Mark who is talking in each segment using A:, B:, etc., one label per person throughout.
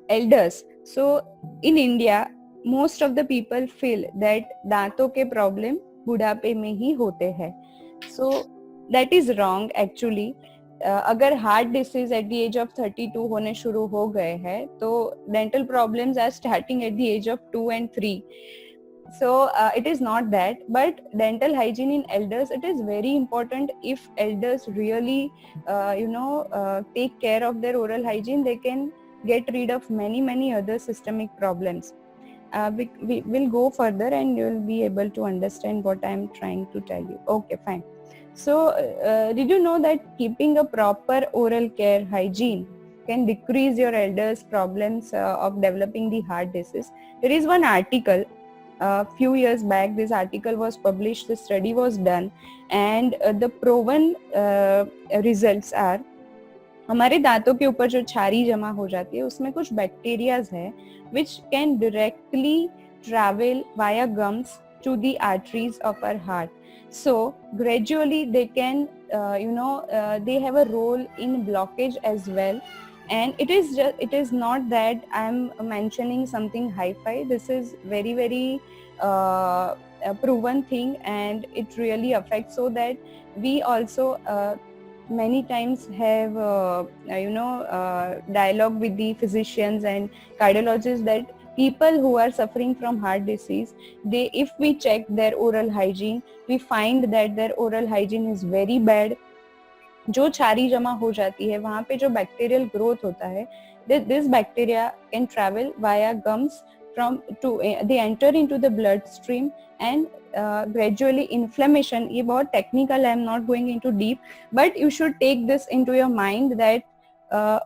A: elders, so in India most of the people feel that दांतों के problem बुढ़ापे में ही होते हैं. So that is wrong actually. अगर heart disease at the age of 32 होने शुरू हो गए हैं तो dental problems are starting at the age of 2 and 3. So it is not that, but dental hygiene in elders, it is very important. If elders really take care of their oral hygiene, they can get rid of many other systemic problems. We will go further and you will be able to understand what I am trying to tell you. Okay, fine. So did you know that keeping a proper oral care hygiene can decrease your elders problems of developing the heart disease? There is one article a few years back. This article was published, the study was done, and the proven results are हमारे दांतों के ऊपर जो छारी जमा हो जाती है उसमें कुछ बैक्टीरियाज है which can directly travel via gums to the arteries of our heart. So gradually they can they have a role in blockage as well. And it is not that I'm mentioning something hi-fi. This is very a proven thing, and it really affects, so that we also many times have dialogue with the physicians and cardiologists that people who are suffering from heart disease, if we check their oral hygiene, we find that their oral hygiene is very bad. जो छारी जमा हो जाती है वहाँ पे जो bacterial growth होता है, this bacteria can travel via gums they enter into the bloodstream, and gradually inflammation. ये बहुत technical, I am not going into deep, but you should take this into your mind that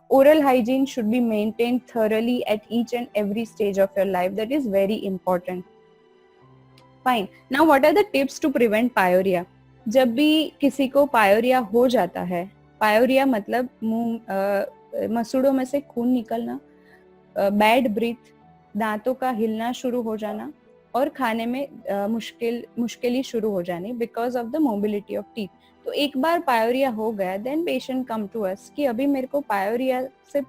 A: oral hygiene should be maintained thoroughly at each and every stage of your life. That is very important. Fine. Now what are the tips to prevent pyorrhea? जब भी किसी को pyorrhoea हो जाता है, pyorrhoea मतलब मुंह मसूड़ों में से खून निकलना, बैड ब्रीथ, दांतों का हिलना शुरू हो जाना और खाने में मुश्किल शुरू हो जानी because of the mobility of teeth. तो एक बार पायोरिया हो गया, then patient come to us कि अभी मेरे को पायोरिया से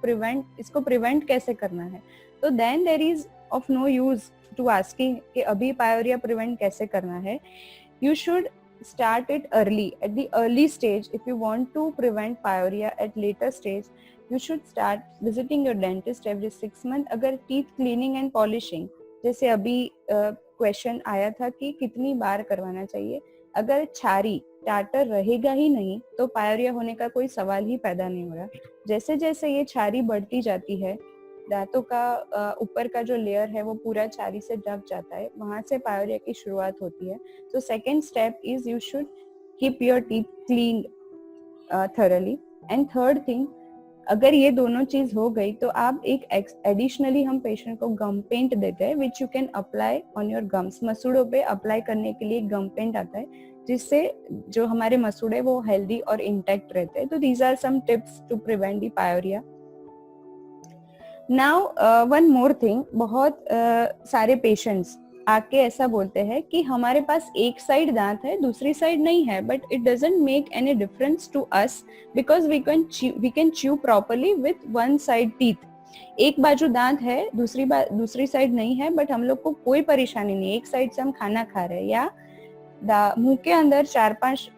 A: इसको प्रिवेंट कैसे करना है. तो then there is of no use to asking कि अभी पायोरिया प्रिवेंट कैसे करना है. You should start it early, at the early stage. If you want to prevent pyorrhea at later stage, you should start visiting your dentist every 6 months. अगर teeth cleaning and polishing, जैसे अभी question आया था कि कितनी बार करवाना चाहिए, अगर छारी टाटर रहेगा ही नहीं तो पायोरिया होने का कोई सवाल ही पैदा नहीं हो रहा. जैसे जैसे ये छारी बढ़ती जाती है, दांतों का ऊपर का जो लेयर है वो पूरा छारी से ढक जाता है, वहां से पायोरिया की शुरुआत होती है. तो second step is you should keep your teeth clean thoroughly. And third thing, अगर ये दोनों चीज हो गई तो आप एक एडिशनली हम पेशेंट को गम पेंट देते हैं which you can apply on your gums. मसूड़ों पे अप्लाई करने के लिए गम पेंट आता है जिससे जो हमारे मसूड़े वो हेल्दी और इंटैक्ट रहते हैं. तो these are some tips to prevent the pyorrhoea. Now one more thing, बहुत सारे पेशेंट्स आके ऐसा बोलते हैं कि हमारे पास एक साइड दांत है दूसरी साइड नहीं है, but it doesn't make any difference to us because we can chew properly with one side teeth. एक बाजू दांत है दूसरी साइड नहीं है, बट हम लोग को कोई परेशानी नहीं. एक साइड से हम खाना खा रहे हैं या मुंह के अंदर 4-5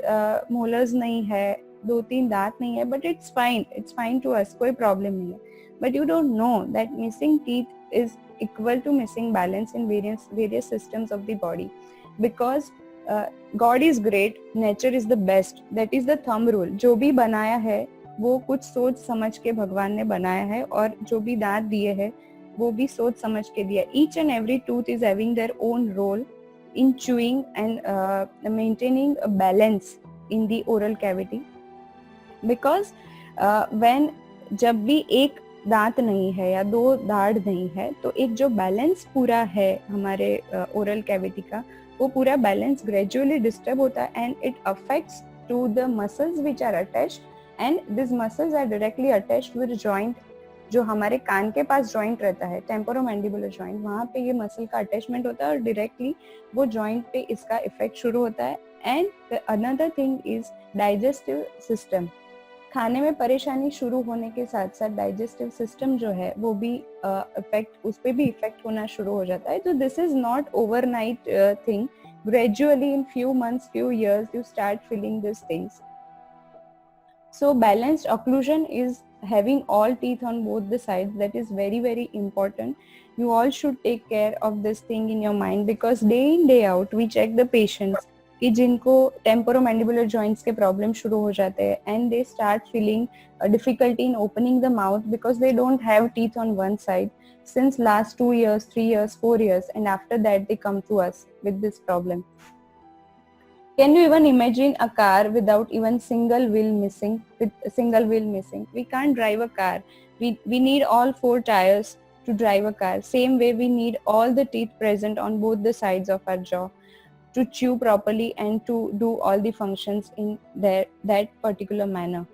A: मोलर्स नहीं है, 2-3 दांत नहीं है, but it's fine to us, कोई प्रॉब्लम नहीं है. But you don't know that missing teeth is equal to missing balance in various systems of the body, because God is great, nature is the best. That is the thumb rule. जो भी बनाया है वो कुछ सोच समझ के भगवान ने बनाया है, और जो भी दांत दिए हैं वो भी सोच समझ के दिया. Each and every tooth is having their own role in chewing and maintaining a balance in the oral cavity. Because when जब भी एक दांत नहीं है या 2 दाढ़ नहीं है तो एक जो बैलेंस पूरा है हमारे ओरल कैविटी का, वो पूरा बैलेंस ग्रेजुअली डिस्टर्ब होता है, and it affects to the muscles which are attached, and this muscles are directly attached with joint. जो हमारे कान के पास जॉइंट रहता है, टेम्पोरोमैंडिबुलर जॉइंट, वहाँ पे ये मसल का अटैचमेंट होता है और डायरेक्टली वो जॉइंट पे इसका इफेक्ट शुरू होता है. And another thing is digestive system. खाने में परेशानी शुरू होने के साथ साथ डाइजेस्टिव सिस्टम जो है वो भी इफेक्ट, उस पे भी इफेक्ट होना शुरू हो जाता है. तो this is not overnight thing. Gradually in few months, few years, you start feeling these things. So balanced occlusion is having all teeth on both the sides. That is very, very important. You all should take care of this thing in your mind, because day in day out we check the patients कि जिनको temporomandibular joints के problem शुरू हो जाते हैं, and they start feeling difficulty in opening the mouth because they don't have teeth on one side since last 2 years, 3 years, 4 years, and after that they come to us with this problem. Can you even imagine a car without even single wheel missing? With a single wheel missing, we can't drive a car. We need all 4 tires to drive a car. Same way, we need all the teeth present on both the sides of our jaw to chew properly and to do all the functions in that particular manner.